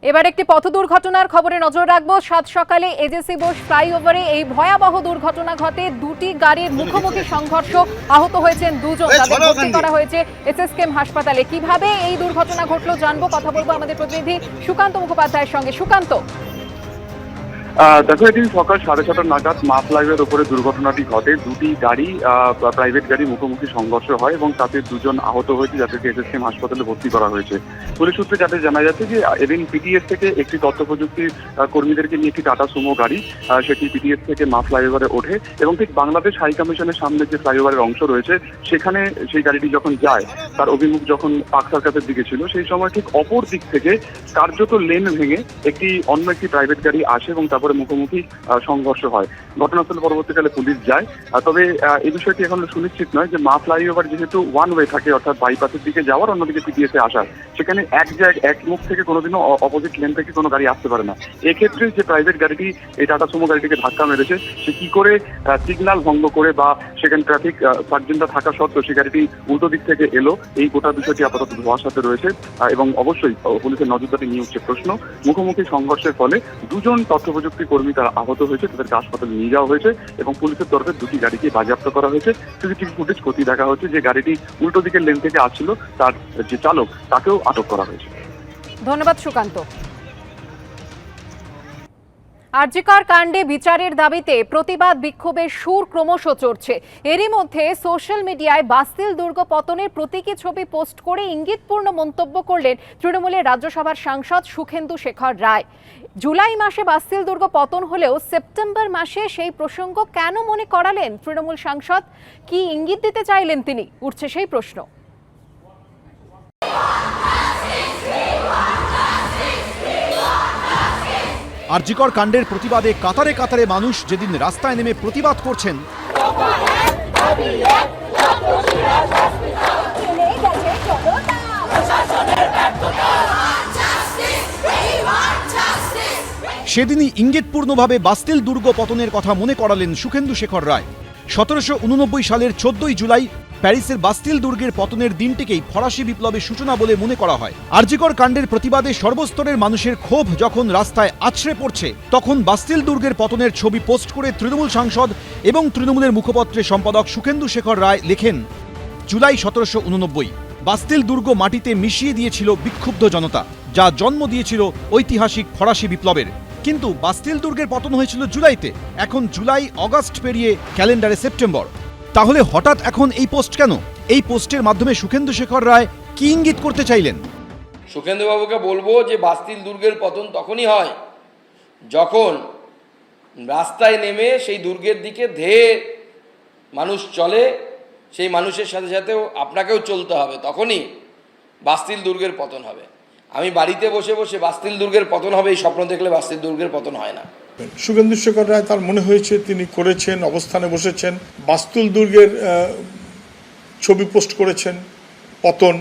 এবার একটি পথ দুর্ঘটনার খবরে নজর রাখবো। সাত সকালে এজেসি বোস ফ্লাইওভারে এই ভয়াবহ দুর্ঘটনা ঘটে। দুটি গাড়ির মুখোমুখি সংঘর্ষ, আহত হয়েছেন দুজন, তাদের ভর্তি করা হয়েছে এসএসকেএম হাসপাতালে। কিভাবে এই দুর্ঘটনা ঘটলো জানবো, কথা বলবো আমাদের প্রতিনিধি সুকান্ত মুখোপাধ্যায়ের সঙ্গে। সুকান্ত, দেখো, এটি সকাল 6:30 নাগাদ মা ফ্লাইওভারের উপরে দুর্ঘটনাটি ঘটে। দুটি গাড়ি, প্রাইভেট গাড়ি মুখোমুখি সংঘর্ষ হয় এবং তাতে দুজন আহত হয়েছে, যাদেরকে এসএসকেএম হাসপাতালে ভর্তি করা হয়েছে। পুলিশ সূত্রে যাদের জানা যাচ্ছে যে এদিন পিটিএস থেকে একটি তথ্য প্রযুক্তির কর্মীদেরকে নিয়ে একটি টাটা সুমো গাড়ি সেটি পিটিএস থেকে মা ফ্লাইওভারে ওঠে এবং ঠিক বাংলাদেশ হাই কমিশনের সামনে যে ফ্লাইওভারের অংশ রয়েছে সেখানে সেই গাড়িটি যখন যায়, তার অভিমুখ যখন পার্ক সার্কাসের দিকে ছিল, সেই সময় ঠিক অপর দিক থেকে কার্যত লেন ভেঙে অন্য একটি প্রাইভেট গাড়ি আসে এবং তারপরে মুখোমুখি সংঘর্ষ হয়। ঘটনাস্থলে পরবর্তীকালে পুলিশ যায়। তবে এই বিষয়টি এখন সুনিশ্চিত নয় যে মা ফ্লাইওভার যেহেতু ওয়ান ওয়ে থাকে, অর্থাৎ বাইপাসের দিকে যাওয়ার, অন্যদিকে পিটিএসে আসার, সেখানে এক মুখ থেকে কোনোদিনও অপোজিট লেন থেকে কোনো গাড়ি আসতে পারে না। এক্ষেত্রে যে প্রাইভেট গাড়িটি এই টাটা সুমো গাড়িটিকে ধাক্কা মেরেছে, সে কি করে সিগন্যাল ভঙ্গ করে বা সেখানে ট্রাফিক সার্জেন্টরা থাকা সত্ত্বেও সেই গাড়িটি উল্টো দিক থেকে এলো, এই গোটা বিষয়টি আপাতত ধোঁয়ার সাথে রয়েছে এবং অবশ্যই পুলিশের নজরদারি নিয়ে উঠছে প্রশ্ন। মুখোমুখি সংঘর্ষের ফলে দুজন তথ্য প্রযুক্তি কর্মী তারা আহত হয়েছে, তাদেরকে হাসপাতালে নিয়ে যাওয়া হয়েছে এবং পুলিশের তরফে দুটি গাড়িকে বাজেয়াপ্ত করা হয়েছে। সিসিটিভি ফুটেজ খতিয়ে দেখা হচ্ছে, যে গাড়িটি উল্টো দিকের লেন থেকে আসছিল তার যে চালক, তাকেও আটক করা হয়েছে। ধন্যবাদ সুকান্ত। আরজিকর কাণ্ডে বিচারের দাবিতে প্রতিবাদ বিক্ষোভের সুর ক্রমশ চড়ছে। এরই মধ্যে সোশ্যাল মিডিয়ায় বাস্তিল দুর্গ পতনের প্রতীকী ছবি পোস্ট করে ইঙ্গিতপূর্ণ মন্তব্য করলেন তৃণমূলের রাজ্যসভার সাংসদ সুখেন্দু শেখর রায়। জুলাই মাসে বাস্তিল দুর্গ পতন হলেও সেপ্টেম্বর মাসে সেই প্রসঙ্গ কেন মনে করালেন তৃণমূল সাংসদ? কি ইঙ্গিত দিতে চাইলেন তিনি, উঠছে সেই প্রশ্ন। আরজিকর কাণ্ডের প্রতিবাদে কাতারে কাতারে মানুষ যেদিন রাস্তায় নেমে প্রতিবাদ করছেন, সেদিনই ইঙ্গিতপূর্ণভাবে বাস্তিল দুর্গ পতনের কথা মনে করালেন সুখেন্দু শেখর রায়। 1789 সালের 14 জুলাই প্যারিসের বাস্তিল দুর্গের পতনের দিনটিকেই ফরাসি বিপ্লবের সূচনা বলে মনে করা হয়। আরজিকর কাণ্ডের প্রতিবাদে সর্বস্তরের মানুষের ক্ষোভ যখন রাস্তায় আছড়ে পড়ছে, তখন বাস্তিল দুর্গের পতনের ছবি পোস্ট করে তৃণমূল সাংসদ এবং তৃণমূলের মুখপত্রের সম্পাদক সুখেন্দু শেখর রায় লেখেন, জুলাই 1789 বাস্তিল দুর্গ মাটিতে মিশিয়ে দিয়েছিল বিক্ষুব্ধ জনতা, যা জন্ম দিয়েছিল ঐতিহাসিক ফরাসি বিপ্লবের। কিন্তু বাস্তিল দুর্গের পতন হয়েছিল জুলাইতে, এখন জুলাই আগস্ট পেরিয়ে ক্যালেন্ডারে সেপ্টেম্বর। তাহলে হঠাৎ এখন এই পোস্ট কেন? এই পোস্টের মাধ্যমে সুখেন্দু শেখর রায় কি ইঙ্গিত করতে চাইলেন? সুখেন্দুবাবুকে বলবো যে বাস্তিল দুর্গের পতন তখনই হয় যখন রাস্তায় নেমে সেই দুর্গের দিকে ধেয়ে মানুষ চলে, সেই মানুষের সাথে সাথেও আপনাকেও চলতে হবে, তখনই বাস্তিল দুর্গের পতন হবে। আমি বাড়িতে বসে বসে বাস্তিল দুর্গের পতন হবে এই স্বপ্ন দেখলে বাস্তিল দুর্গের পতন হয় না। সুখেন্দু শেখর রায় তার মনে হয়েছে তিনি করেছেন, অবস্থানে বসেছেন, বাস্তুল দুর্গের ছবি পোস্ট করেছেন, পতন,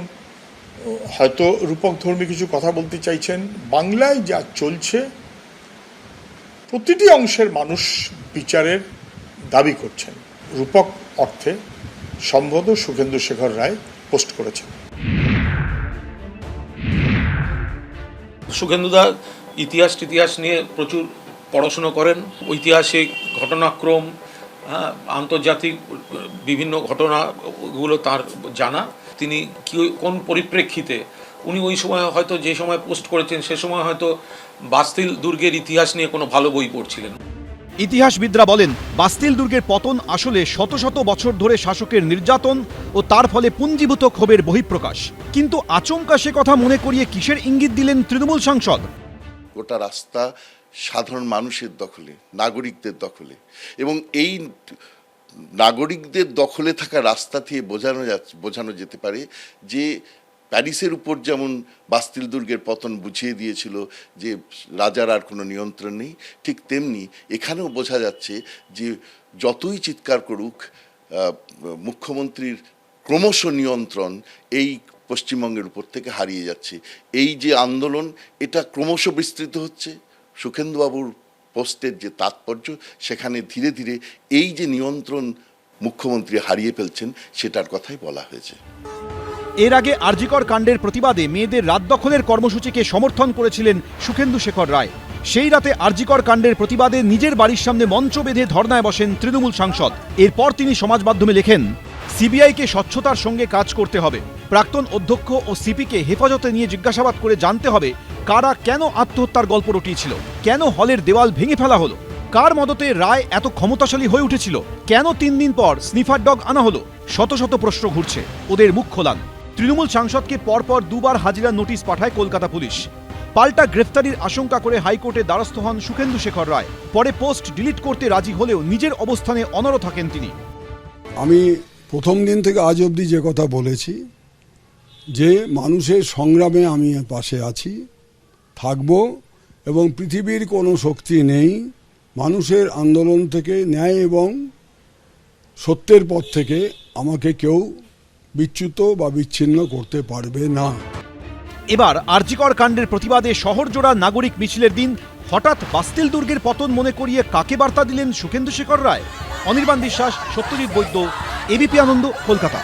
হয়তো রূপক ধর্মী কিছু কথা বলতে চাইছেন। বাংলায় যা চলছে প্রতিটি অংশের মানুষ বিচারের দাবি করছেন, রূপক অর্থে সম্ভবত সুখেন্দু শেখর রায় পোস্ট করেছেন। সুখেন্দুদা ইতিহাস নিয়ে প্রচুর পড়াশুনো করেন, ঐতিহাসিক ঘটনাক্রম, আন্তর্জাতিক বিভিন্ন ঘটনাগুলো তার জানা। তিনি কোন পরিপ্রেক্ষিতে উনি ওই সময় হয়তো যে সময় পোস্ট করেছেন সে সময় হয়তো বাস্তিল দুর্গের ইতিহাস নিয়ে কোনো ভালো বই পড়ছিলেন। ইতিহাসবিদরা বলেন, বাস্তিল দুর্গের পতন আসলে শত শত বছর ধরে শাসকের নির্যাতন ও তার ফলে পুঞ্জীভূত ক্ষোভের বহিঃপ্রকাশ। কিন্তু আচমকা সে কথা মনে করিয়ে কিসের ইঙ্গিত দিলেন তৃণমূল সাংসদ? গোটা রাস্তা সাধারণ মানুষের দখলে, নাগরিকদের দখলে, এবং এই নাগরিকদের দখলে থাকা রাস্তা থেকে বোঝানো যেতে পারে যে প্যারিসের উপর যেমন বাস্তিল দুর্গের পতন বুঝিয়ে দিয়েছিল যে রাজার আর কোনো নিয়ন্ত্রণ নেই, ঠিক তেমনি এখানেও বোঝা যাচ্ছে যে যতই চিৎকার করুক মুখ্যমন্ত্রীর ক্রমশ নিয়ন্ত্রণ এই পশ্চিমবঙ্গের উপর থেকে হারিয়ে যাচ্ছে। এই যে আন্দোলন, এটা ক্রমশ বিস্তৃত হচ্ছে। সুখেন্দুবাবুর পোস্টের যে তাৎপর্য, সেখানে ধীরে ধীরে এই যে নিয়ন্ত্রণ মুখ্যমন্ত্রী হারিয়ে ফেলছেন সেটার কথাই বলা হয়েছে। এর আগে আরজিকর কাণ্ডের প্রতিবাদে মেয়েদের রাত দখলের কর্মসূচিকে সমর্থন করেছিলেন সুখেন্দু শেখর রায়। সেই রাতে আরজিকর কাণ্ডের প্রতিবাদে নিজের বাড়ির সামনে মঞ্চ বেঁধে ধর্নায় বসেন তৃণমূল সাংসদ। এরপর তিনি সমাজ মাধ্যমে লেখেন, সিবিআইকে স্বচ্ছতার সঙ্গে কাজ করতে হবে। প্রাক্তন অধ্যক্ষ ও সিপিকে হেফাজতে নিয়ে জিজ্ঞাসাবাদ করে জানতে হবে কারা কেন আত্মহত্যার গল্প রটিয়েছিল, কেন হলের দেওয়াল ভেঙে ফেলা হলো, কার মদতে রায় এত ক্ষমতাশালী হয়ে উঠেছিল, কেন 3 দিন পর স্নিফার ডগ আনা হলো। শত শত প্রশ্ন ঘুরছে, ওদের মুখ খোলান। তৃণমূল সাংসদকে পরপর 2 বার হাজিরা নোটিশ পাঠায় কলকাতা পুলিশ। পাল্টা গ্রেফতারির আশঙ্কা করে হাইকোর্টে দ্বারস্থ হন সুখেন্দু শেখর রায়। পরে পোস্ট ডিলিট করতে রাজি হলেও নিজের অবস্থানে অনড় থাকেন তিনি। আমি প্রথম দিন থেকে আজ অবধি যে কথা বলেছি যে মানুষের সংগ্রামে আমি পাশে আছি, থাকব, এবং পৃথিবীর কোনো শক্তি নেই মানুষের আন্দোলন থেকে, ন্যায় এবং সত্যের পথ থেকে আমাকে কেউ বিচ্যুত বা বিচ্ছিন্ন করতে পারবে না। এবার আরজিকর কাণ্ডের প্রতিবাদে শহরজোড়া নাগরিক মিছিলের দিন হঠাৎ বাস্তিল দুর্গের পতন মনে করিয়ে কাকে বার্তা দিলেন সুখেন্দু শেখর রায়? অনির্বাণ বিশ্বাস, সত্যজিৎ বৈদ্য, এবিপি আনন্দ, কলকাতা।